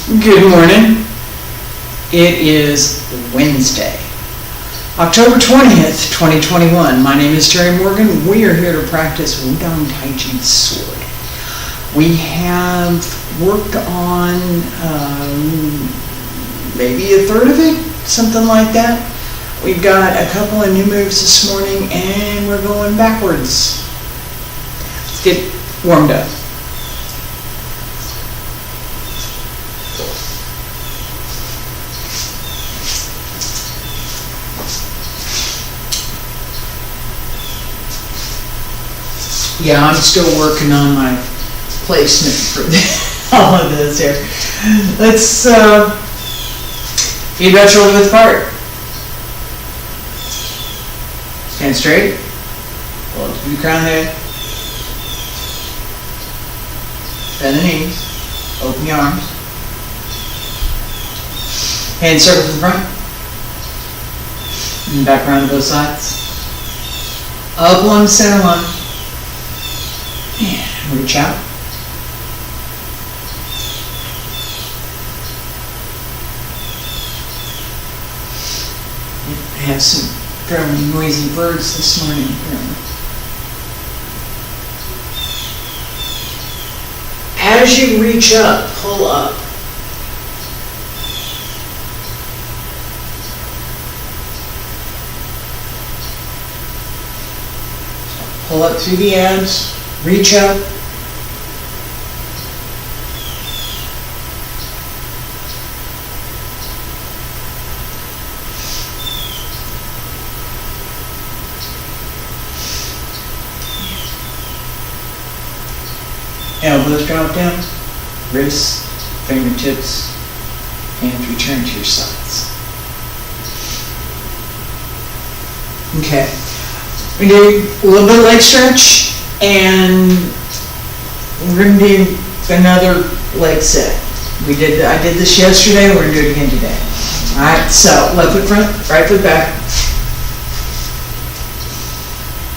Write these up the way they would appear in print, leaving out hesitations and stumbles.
Good morning. It is Wednesday, October 20th, 2021. My name is Terry Morgan. We are here to practice Wudang Taiji Sword. We have worked on maybe a third of it, something like that. We've got a couple of new moves this morning and we're going backwards. Let's get warmed up. Yeah, I'm still working on my placement for all of this here. Let's feet about shoulder width apart. Stand straight. Pull up to the crown head. Bend the knees. Open your arms. Hand circles in front. And back around to both sides. Up one, center one. And reach out. I have some fairly noisy birds this morning apparently. As you reach up, pull up. Pull up through the abs. Reach up. Elbows drop down. Wrists, fingertips, hands return to your sides. Okay. We do a little bit of leg stretch. And we're going to do another leg set. I did this yesterday, we're going to do it again today. Alright, so left foot front, right foot back.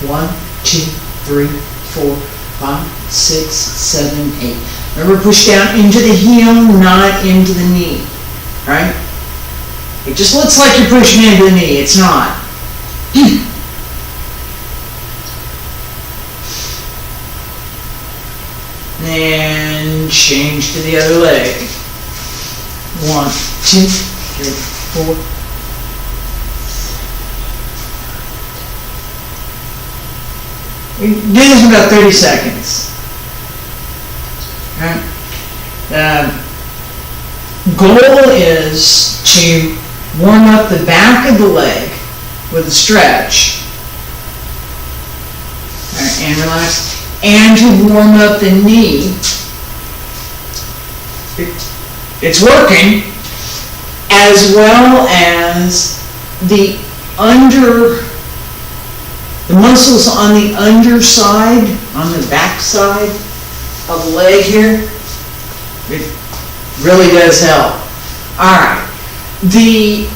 1, 2, 3, 4, 5, 6, 7, 8. Remember, push down into the heel, not into the knee. Right? It just looks like you're pushing into the knee, it's not. And change to the other leg. 1, 2, 3, 4. We do this in about 30 seconds. Right? Goal is to warm up the back of the leg with a stretch. Right, and relax. And to warm up the knee. It's working, as well as the muscles on the underside, on the back side of the leg here. It really does help. Alright, the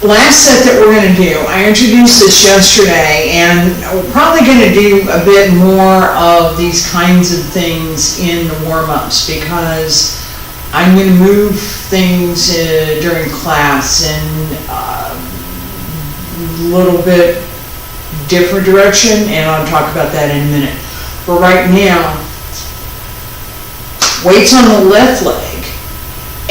last set that we're going to do, I introduced this yesterday, and we're probably going to do a bit more of these kinds of things in the warm-ups because I'm going to move things during class in a little bit different direction, and I'll talk about that in a minute. But right now, weights on the left leg,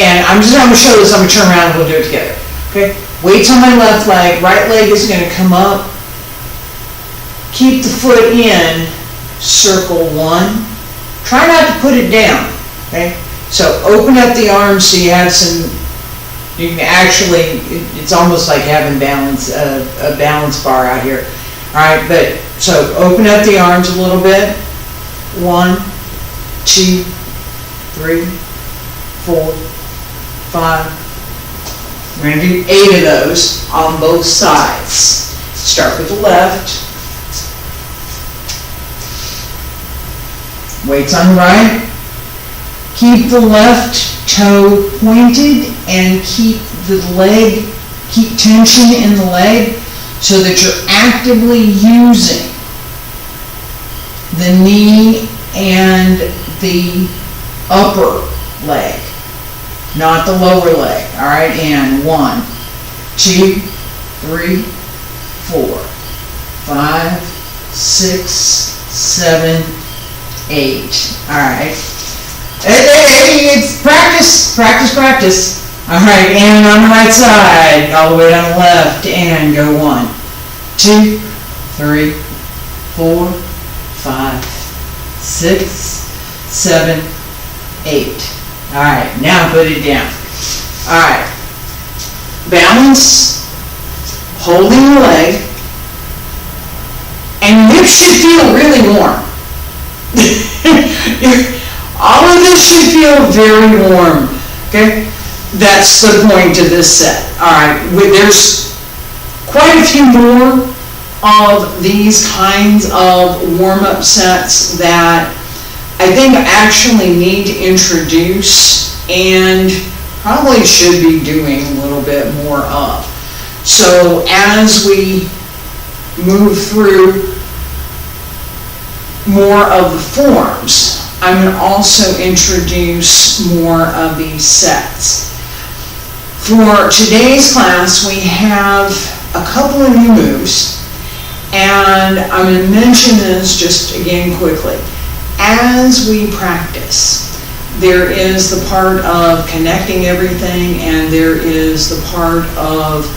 and I'm just going to show this, I'm going to turn around and we'll do it together. Okay? Weights on my left leg, right leg is going to come up, keep the foot in, circle 1. Try not to put it down, okay? So open up the arms so you have some, you can actually, it's almost like having a balance bar out here. Alright, but, so open up the arms a little bit. 1, 2, 3, 4, 5. We're going to do 8 of those on both sides. Start with the left. Weights on the right. Keep the left toe pointed and keep tension in the leg so that you're actively using the knee and the upper leg. not the lower leg. All right, and 1, 2, 3, 4, 5, 6, 7, 8. All right. It's practice, practice, practice. All right, and on the right side, all the way down the left, and go 1, 2, 3, 4, 5, 6, 7, 8. All right, now put it down. All right, balance, holding the leg, and your hips should feel really warm. All of this should feel very warm, okay? That's the point of this set. All right, there's quite a few more of these kinds of warm-up sets that I think actually need to introduce and probably should be doing a little bit more of. So as we move through more of the forms, I'm going to also introduce more of these sets. For today's class, we have a couple of new moves, and I'm going to mention this just again quickly. As we practice, there is the part of connecting everything, and there is the part of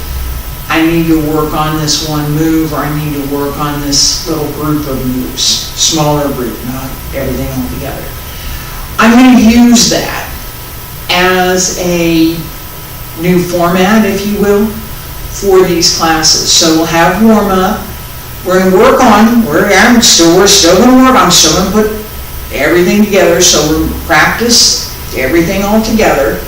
I need to work on this one move, or I need to work on this little group of moves, smaller group, not everything all together. I'm going to use that as a new format, if you will, for these classes. So we'll have warm up. We're going to work on, we're still going to work, I'm still going to put everything together, so we'll practice everything all together.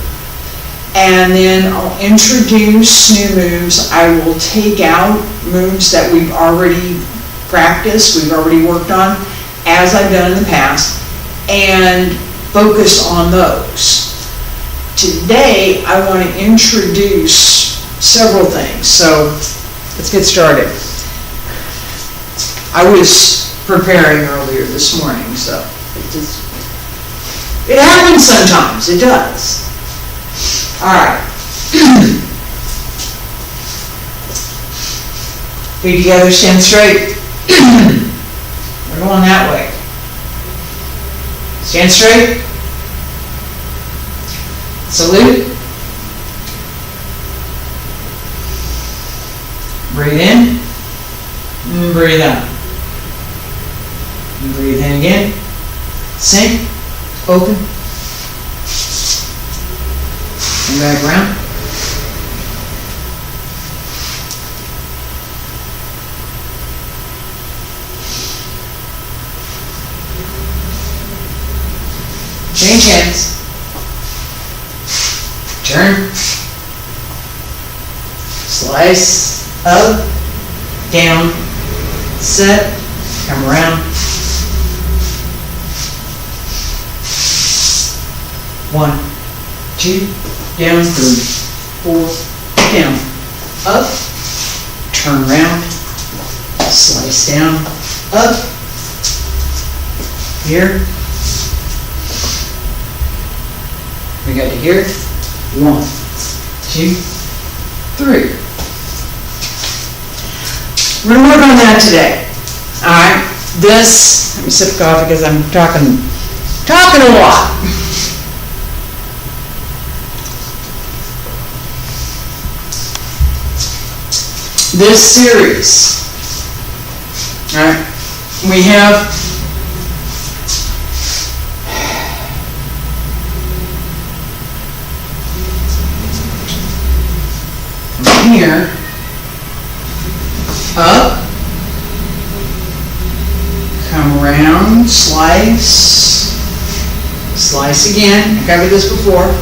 And then I'll introduce new moves. I will take out moves that we've already practiced, we've already worked on, as I've done in the past, and focus on those. Today, I want to introduce several things. So let's get started. I was preparing earlier this morning, so it happens sometimes, it does. All right. Feet together, stand straight. We're going that way. Stand straight. Salute. Breathe in. And breathe out. And breathe in again. Sink. Open. And back around. Change hands. Turn. Slice up, down, set, come around. 1, 2, down, 3, 4, down, up, turn around, slice down, up, here, we got to here, 1, 2, 3. We're going to work on that today. All right, this, let me sip coffee because I'm talking a lot. This series, all right, we have from here up, come around, slice, slice again. I covered this before.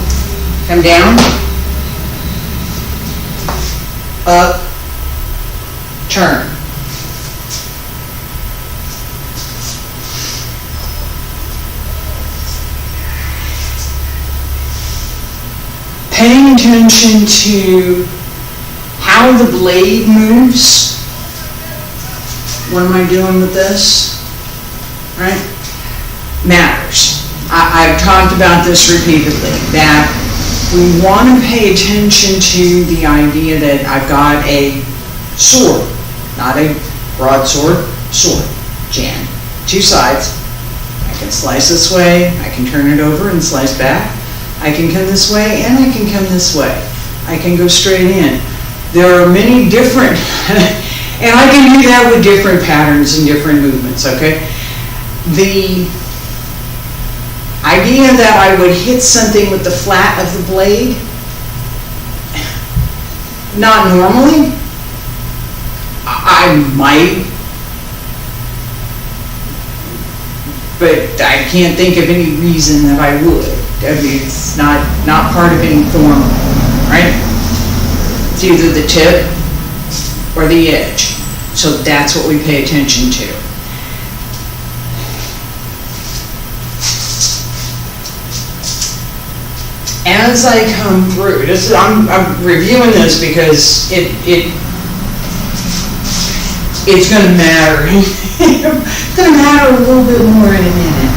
Come down, up, turn. Paying attention to how the blade moves. What am I doing with this? Right? Matters. I've talked about this repeatedly, that we want to pay attention to the idea that I've got a sword, not a broadsword, sword, jian, two sides. I can slice this way, I can turn it over and slice back. I can come this way and I can come this way. I can go straight in. There are many different, and I can do that with different patterns and different movements, okay? The idea that I would hit something with the flat of the blade, not normally. I might, but I can't think of any reason that I would. I mean, it's not part of any form, right? It's either the tip or the edge. So that's what we pay attention to. As I come through, I'm reviewing this because it's going to matter. It's going to matter a little bit more in a minute.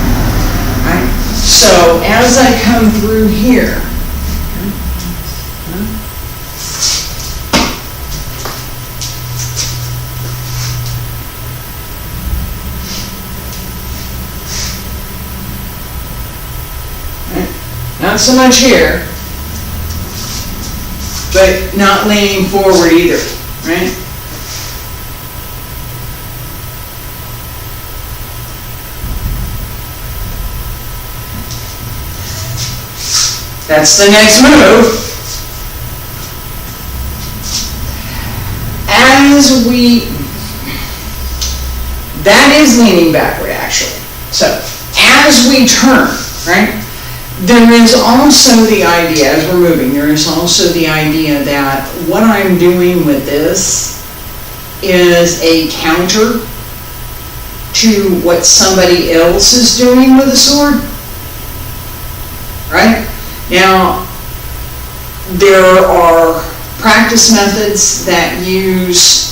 Right? So as I come through here, not so much here, but not leaning forward either, right? That's the next move. That is leaning backward actually. So as we turn, right? There is also the idea, as we're moving, there is also the idea that what I'm doing with this is a counter to what somebody else is doing with a sword, right? Now, there are practice methods that use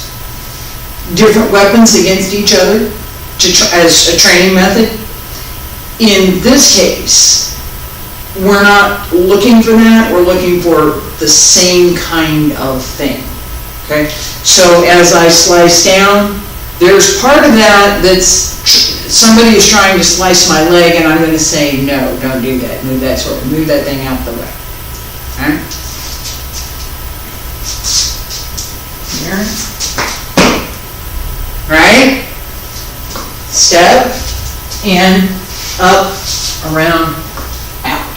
different weapons against each other as a training method. In this case, we're not looking for that, we're looking for the same kind of thing, okay? So as I slice down, there's part of that that's, somebody is trying to slice my leg and I'm going to say, no, don't do that, move that sword, move that thing out the way, okay? Here, right? Step, in, up, around, out.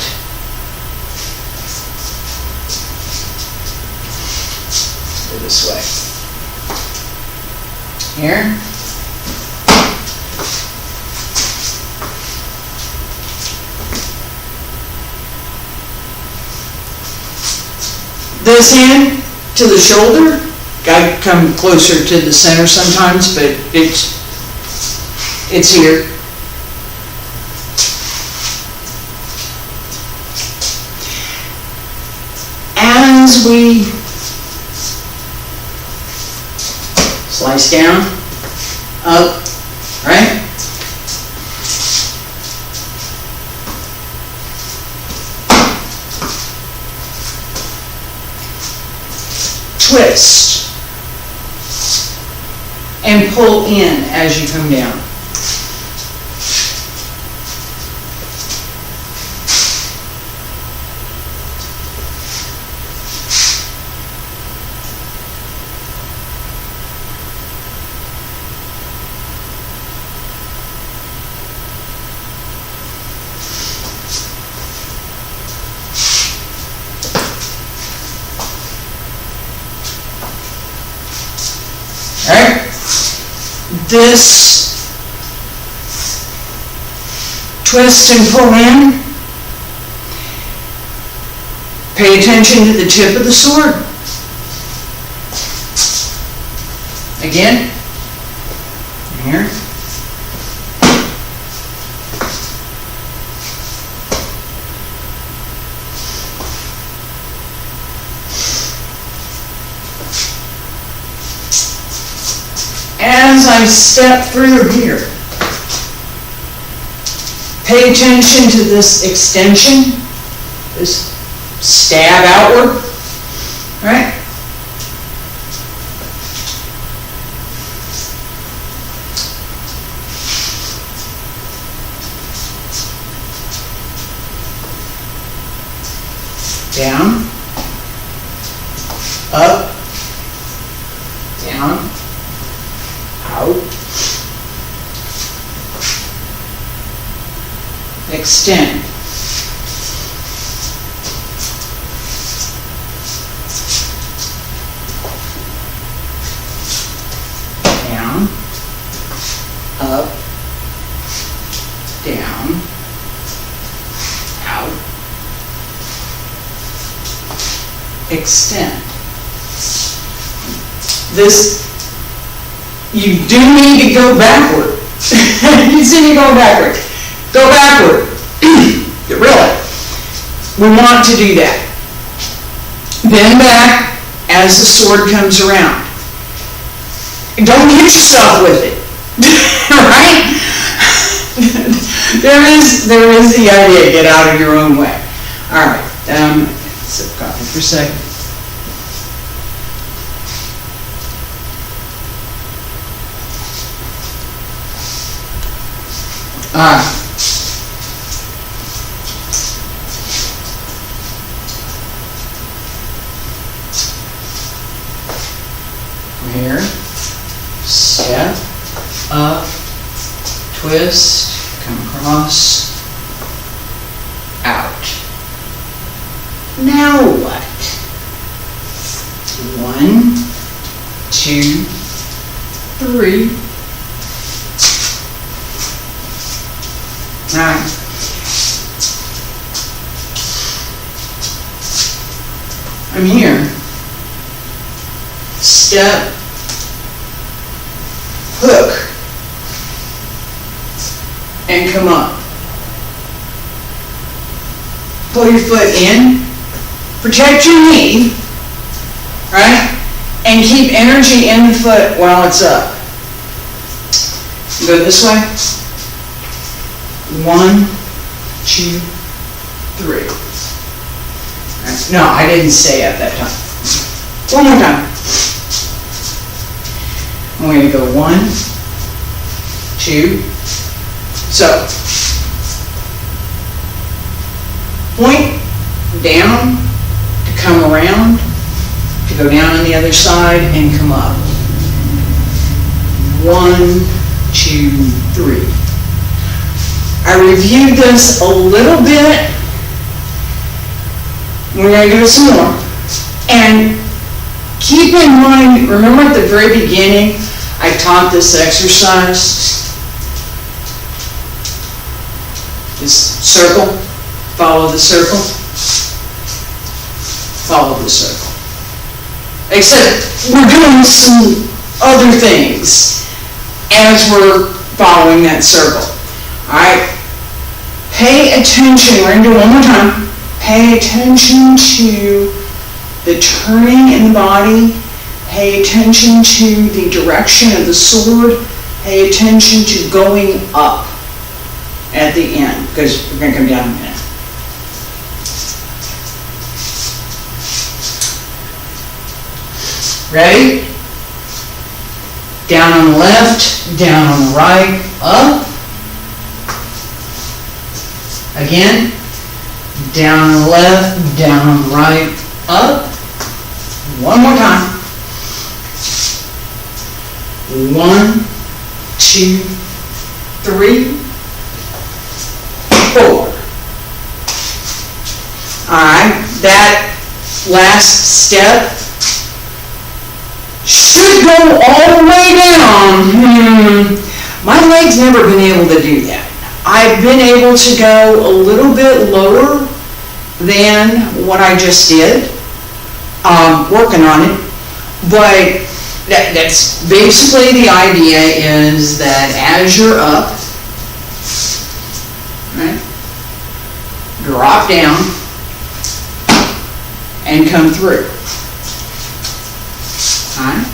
Go this way. Here. This hand to the shoulder. Got to come closer to the center sometimes, but it's here. As we slice down, up, right? Twist and pull in as you come down. This twist and pull in. Pay attention to the tip of the sword. Again, here. As I step through here, pay attention to this extension, this stab outward, right? Down, up, down, out, extend. Down, up, down, out, extend. This, you do need to go backward. You see me going backward. Go backward. Really. We want to do that. Bend back as the sword comes around. Don't hit yourself with it. Right? There is the idea, get out of your own way. All right. Sip coffee for a second. From here, step up, twist, come across, out. Now what? 1, 2, 3. Right. I'm here. Step, hook, and come up. Pull your foot in, protect your knee, right? And keep energy in the foot while it's up. Go this way. 1, 2, 3. Right. No, I didn't say at that time. One more time. I'm going to go 1, 2. So, point down to come around, to go down on the other side and come up. 1, 2, 3. I reviewed this a little bit. We're going to do it some more. And keep in mind, remember at the very beginning, I taught this exercise. This circle. Follow the circle. Follow the circle. Except we're doing some other things as we're following that circle. Alright, pay attention, we're going to do it one more time. Pay attention to the turning in the body. Pay attention to the direction of the sword. Pay attention to going up at the end, because we're going to come down in a minute. Ready? Down on the left, down on the right, up. Again, down on the left, down on the right, up. One more time. 1, 2, 3, 4. Alright, that last step should go all the way down. My leg's never been able to do that. I've been able to go a little bit lower than what I just did, working on it, but that's basically the idea is that as you're up, right, drop down and come through. Alright?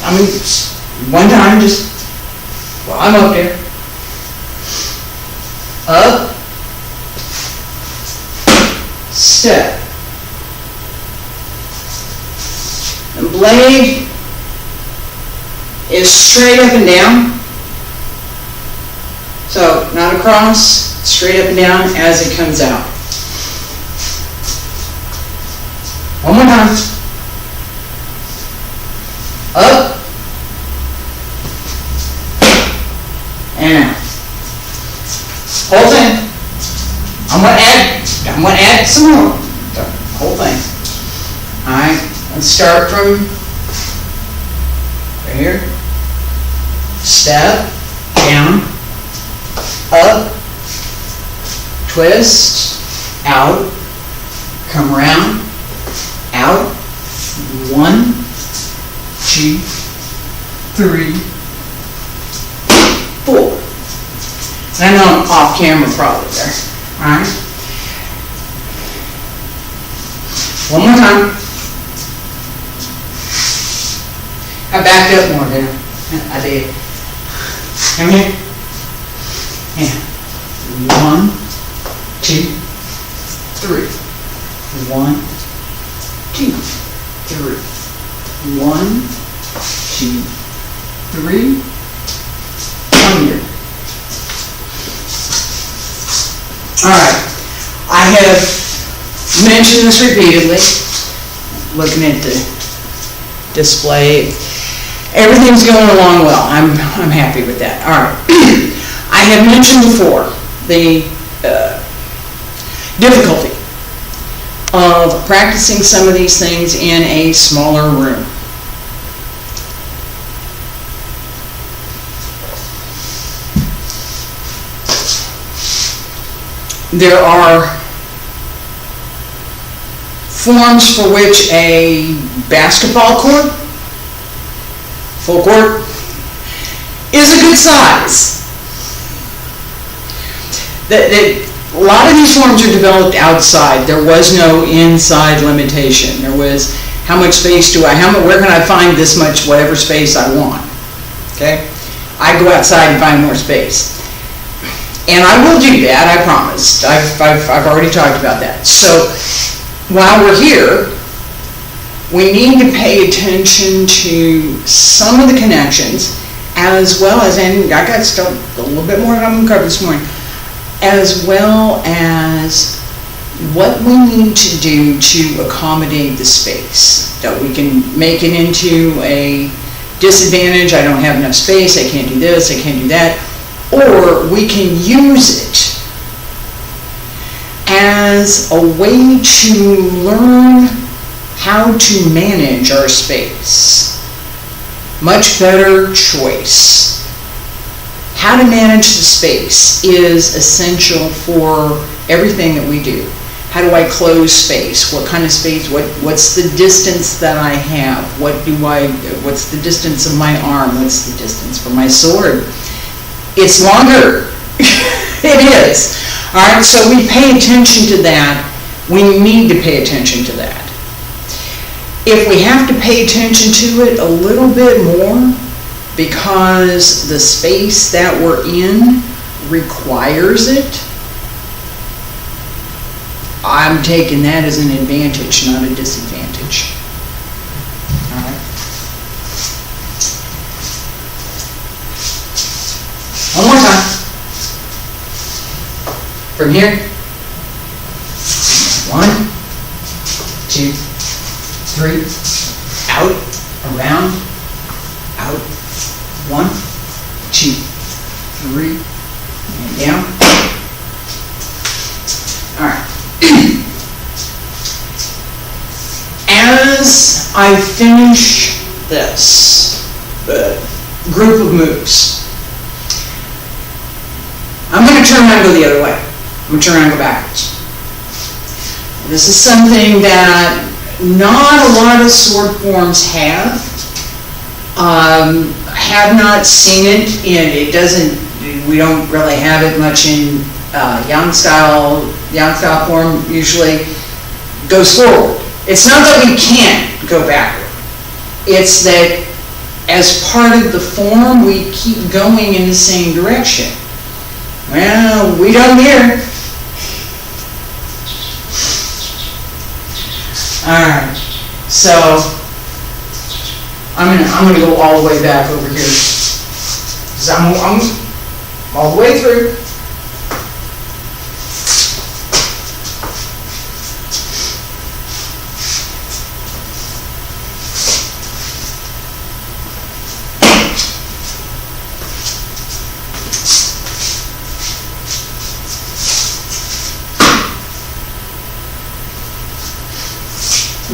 I mean, one time, just while I'm up there. Up. step. The blade is straight up and down. So not across, straight up and down as it comes out. One more time. Up. And out. Whole thing. I'm gonna add some more. The whole thing. Alright, let's start from right here. Step, down, up, twist, out, come around, out, 1, 2, 3, 4. And I know I'm off camera probably there. Alright. One more time. I backed up more, didn't I? I did. Come here. Yeah. 1, 2, 3. 1, 2, 3. 1, 2, 3. Come here. Alright. I have mentioned this repeatedly. Looking at the display. Everything's going along well. I'm happy with that. Alright. I have mentioned before the difficulty of practicing some of these things in a smaller room. There are forms for which a basketball court, full court, is a good size. A lot of these forms are developed outside. There was no inside limitation. There was how much space do I, where can I find this much, whatever space I want. Okay? I go outside and find more space. And I will do that, I promised. I've already talked about that. So while we're here, we need to pay attention to some of the connections, as well as, and I got still a little bit more that I'm going to cover this morning, as well as what we need to do to accommodate the space, that we can make it into a disadvantage. I don't have enough space, I can't do this, I can't do that. Or we can use it as a way to learn how to manage our space. Much better choice. How to manage the space is essential for everything that we do. How do I close space? What kind of space? What's the distance that I have? What's the distance of my arm? What's the distance for my sword? It's longer. It is. All right, so we pay attention to that. We need to pay attention to that. If we have to pay attention to it a little bit more because the space that we're in requires it, I'm taking that as an advantage, not a disadvantage. All right. One more time. From here. 1, 2, 3. Out, around, out. 1, 2, 3, and down. All right. As I finish this group of moves, I'm going to turn around and go the other way. I'm going to turn around and go backwards. This is something that not a lot of sword forms have. Have not seen it, and it doesn't, we don't really have it much in yang style form. Usually goes forward. It's not that we can't go backward. It's that as part of the form, we keep going in the same direction. Well, we don't here. Alright, so I'm gonna go all the way back over here. 'Cause I'm all the way through.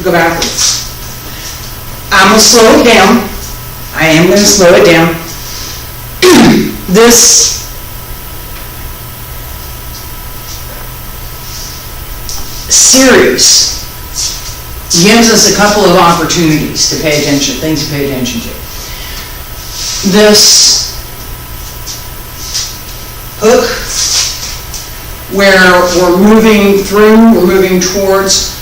Go backwards. I'm going to slow it down. I am going to slow it down. This series gives us a couple of opportunities to pay attention, things to pay attention to. This hook, where we're moving through, we're moving towards.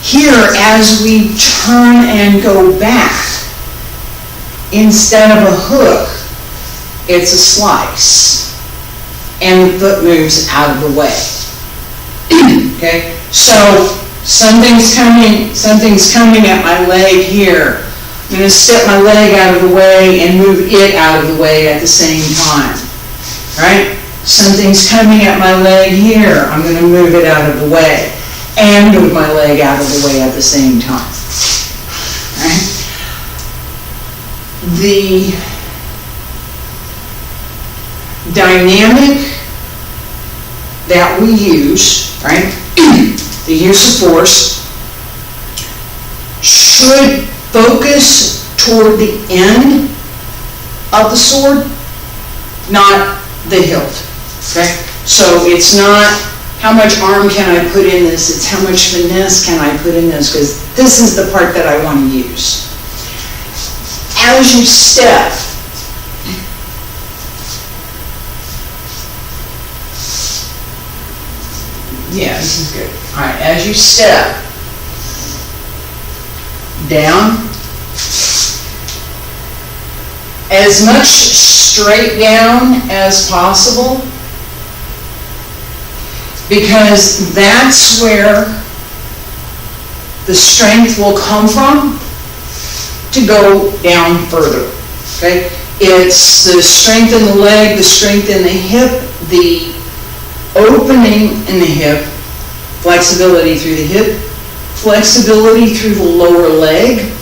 Here, as we turn and go back, instead of a hook, it's a slice, and the foot moves out of the way. Okay, so something's coming at my leg here. I'm going to step my leg out of the way and move it out of the way at the same time. Right? Something's coming at my leg here. I'm going to move it out of the way and move my leg out of the way at the same time. Right? The dynamic that we use, right, the use of force, should focus toward the end of the sword, not the hilt. Okay? So it's not how much arm can I put in this, it's how much finesse can I put in this, because this is the part that I want to use. As you step, yeah, this is good. All right, as you step down, as much straight down as possible, because that's where the strength will come from to go down further. Okay? It's the strength in the leg, the strength in the hip, the opening in the hip, flexibility through the hip, flexibility through the lower leg,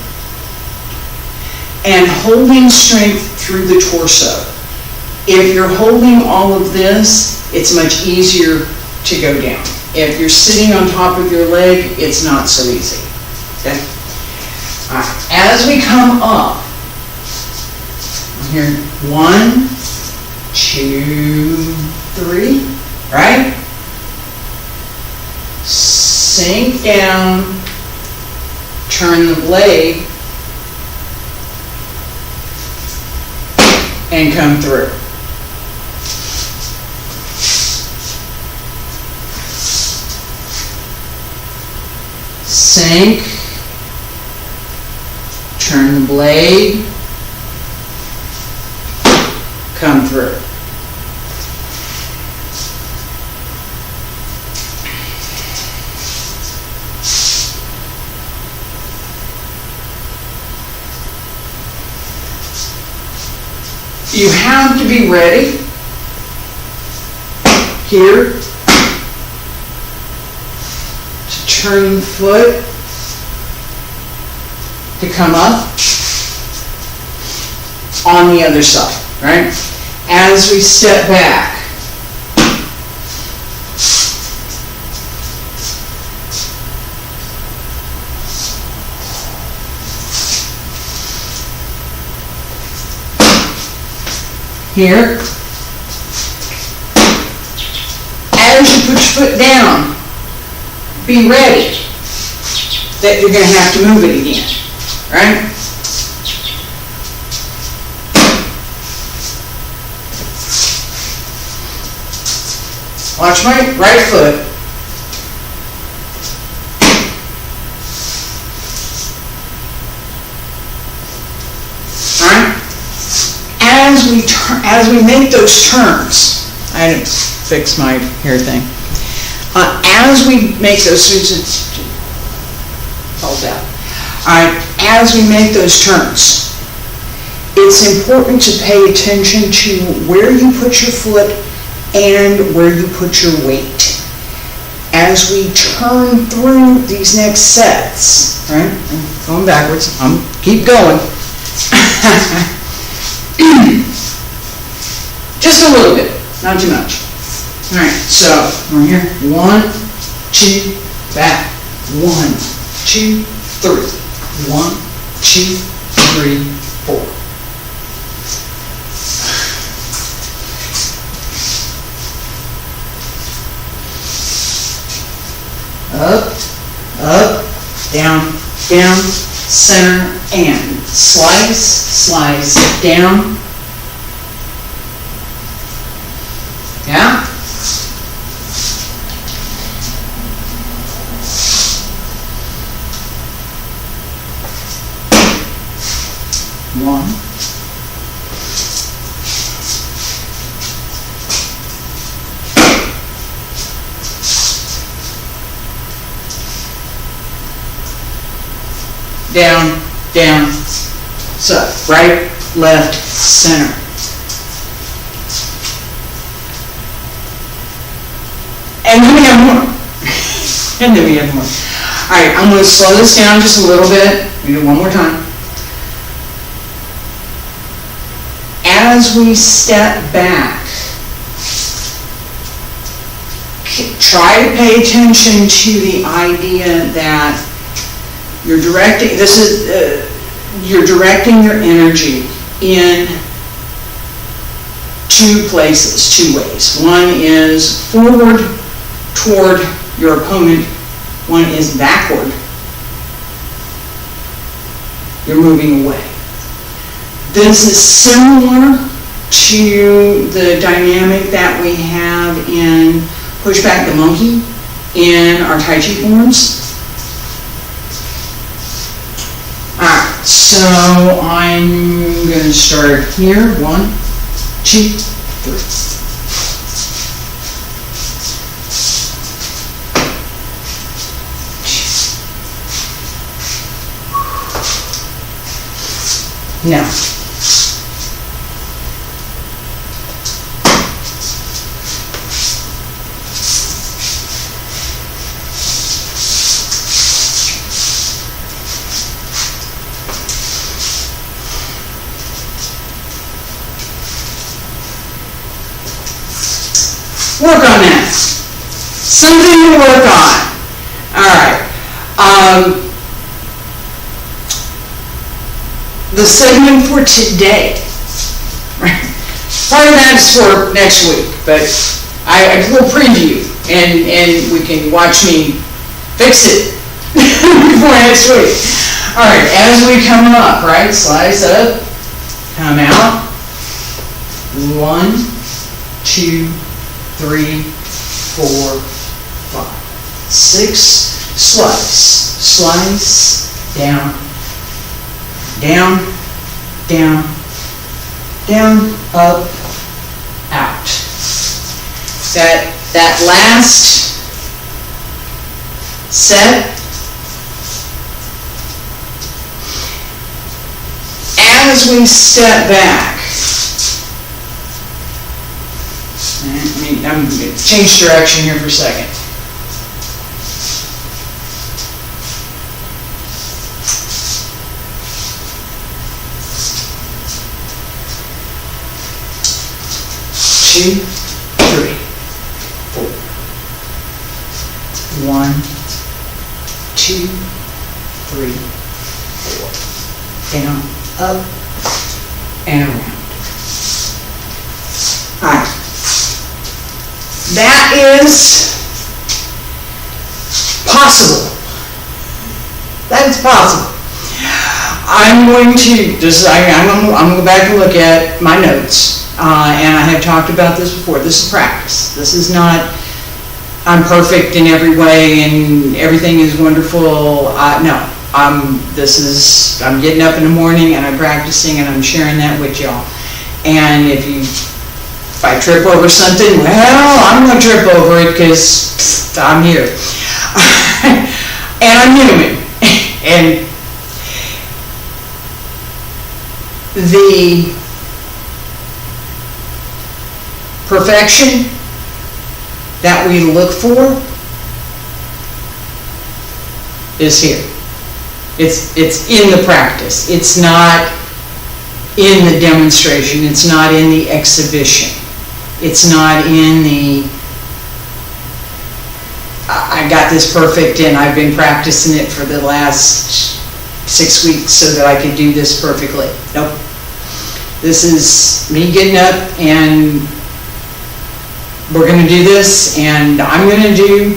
and holding strength through the torso. If you're holding all of this, it's much easier to go down. If you're sitting on top of your leg, it's not so easy. Okay? All right. As we come up, here, 1, 2, 3, right? Sink down, turn the blade, and come through. Sink, turn the blade, come through. You have to be ready here to turn the foot to come up on the other side, right? As we step back, here, as you put your foot down, be ready that you're going to have to move it again, right? Watch my right foot. All right? As we make those turns, I didn't fix my hair thing. As we make those turns, falls out. All right, as we make those turns, it's important to pay attention to where you put your foot and where you put your weight. As we turn through these next sets, right? I'm going backwards. Keep going. Just a little bit, not too much. All right, so we're here. 1, 2, back. 1, 2, 3. 1, 2, 3, 4. Up, up, down, down, center, and slice, slice, down. Yeah? One. Down, down, so right, left, center. And then we have more. And then we have more. All right, I'm going to slow this down just a little bit. We do it one more time. As we step back, try to pay attention to the idea that you're directing, you're directing your energy in two places, two ways. One is forward toward your opponent. One is backward. You're moving away. This is similar to the dynamic that we have in Push Back the Monkey in our Tai Chi forms. Alright, so I'm going to start here. 1, 2, 3. Now, work on that. Something to work on. All right. The segment for today, right? Part of that's for next week, but I will preview, and we can watch me fix it before next week. All right, as we come up, right? Slice up, come out. 1, 2, 3, 4, 5, 6. Slice, slice, down, down, down, down, up, out. That last set, as we step back, I'm going to change direction here for a second. Two, 3, 4. 1, 2, 3, 4. Down, up, and around. All right. That is possible. That is possible. I'm going to I'm going to go back and look at my notes, and I have talked about this before. This is practice. This is not I'm perfect in every way and everything is wonderful. No, I'm getting up in the morning and I'm practicing and I'm sharing that with y'all. And if I trip over something, well, I'm going to trip over it because I'm here. And I'm human. And the perfection that we look for is here. It's in the practice. It's not in the demonstration. It's not in the exhibition. It's not in the I got this perfect and I've been practicing it for the last 6 weeks so that I could do this perfectly. Nope. This is me getting up and we're going to do this, and I'm going to do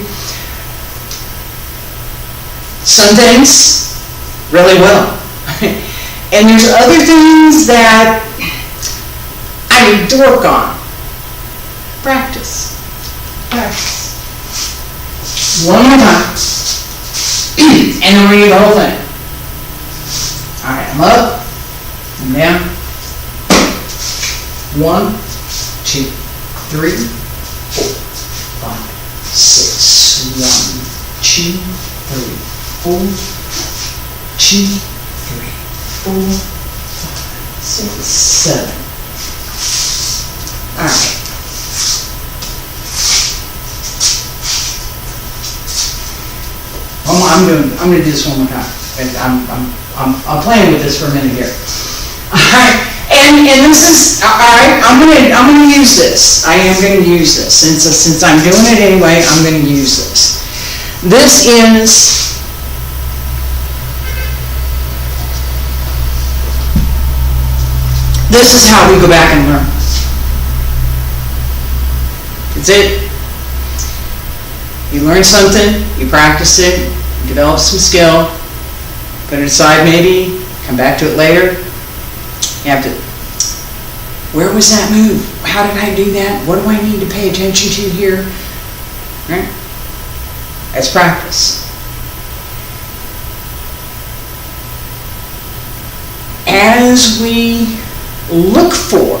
some things really well. And there's other things that I need to work on. Practice. Practice. One more time. And then we do the whole thing. Alright, I'm up. I'm down. 1, 2, 3, 4, 5, 6. 1, 2, 3, 4. 2, 3, 4, 5, 6, 7. Alright. I'm going to do this one more time. I'm playing with this for a minute here. Alright. And this is, alright, I'm going to use this. I am going to use this. Since I'm doing it anyway, I'm going to use this. This is how we go back and learn. That's it. You learn something, you practice it, you develop some skill, put it aside maybe, come back to it later. You have to, where was that move? How did I do that? What do I need to pay attention to here? Right? That's practice. As we look for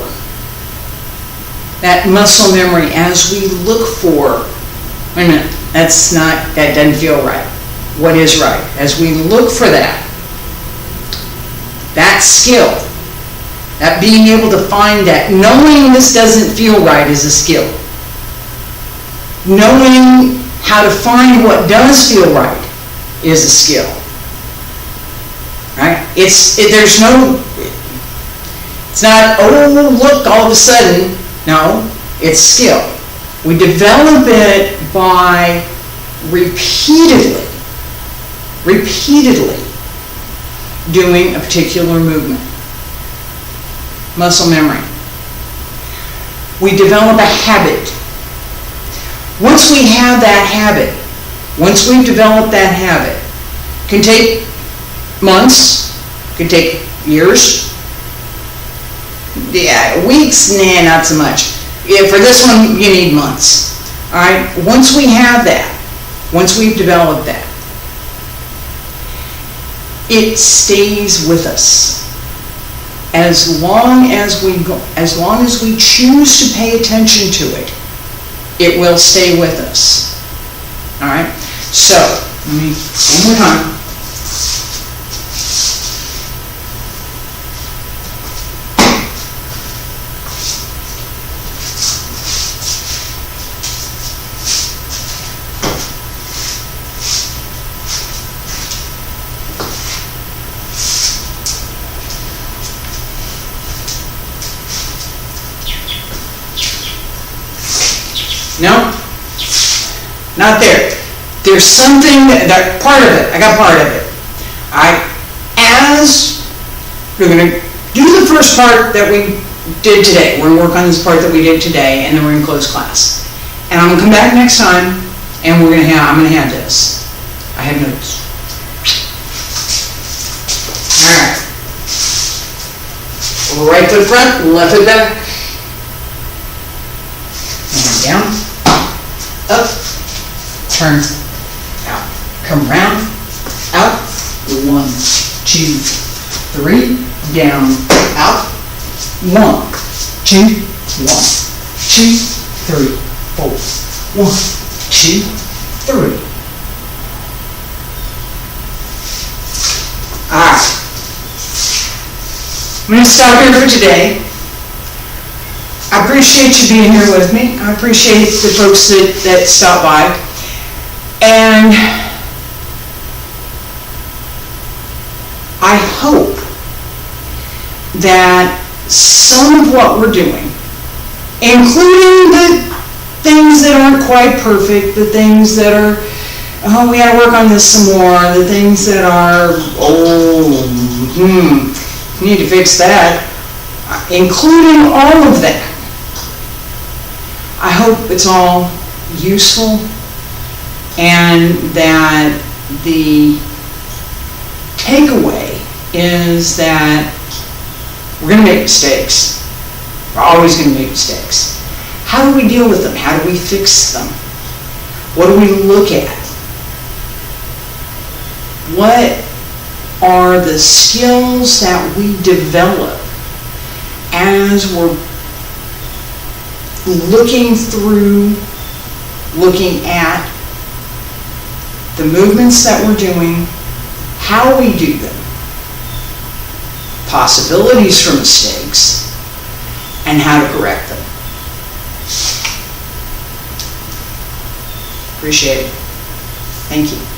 that muscle memory, as we look for, wait a minute, that doesn't feel right. What is right? As we look for that skill, that being able to find that, knowing this doesn't feel right is a skill. Knowing how to find what does feel right is a skill. Right? It's not, oh, look, all of a sudden. No, it's skill. We develop it by repeatedly doing a particular movement. Muscle memory. We develop a habit. Once we have that habit, once we've developed that habit, it can take months, it can take years, weeks, not so much. For this one, you need months. All right. Once we have that, once we've developed that, it stays with us. As long as we choose to pay attention to it, it will stay with us. All right. So let me one more time. No, not there. There's something that part of it. I got part of it. As we're going to do the first part that we did today. We're going to work on this part that we did today, and then we're going to close class. And I'm going to come back next time, and I'm going to have this. I have notes. All right. Right foot front, left foot back. And down. Up, turn, out, come round, out, 1, 2, 3, down, out, 1, 2, 1, 2, 3, 4, 1, 2, 3. Alright. I'm going to stop here for today. I appreciate you being here with me. I appreciate the folks that stopped by. And I hope that some of what we're doing, including the things that aren't quite perfect, the things that are, oh, we gotta work on this some more, the things that are, need to fix that, including all of that, I hope it's all useful and that the takeaway is that we're going to make mistakes. We're always going to make mistakes. How do we deal with them? How do we fix them? What do we look at? What are the skills that we develop as we're looking at the movements that we're doing, how we do them, possibilities for mistakes, and how to correct them. Appreciate it. Thank you.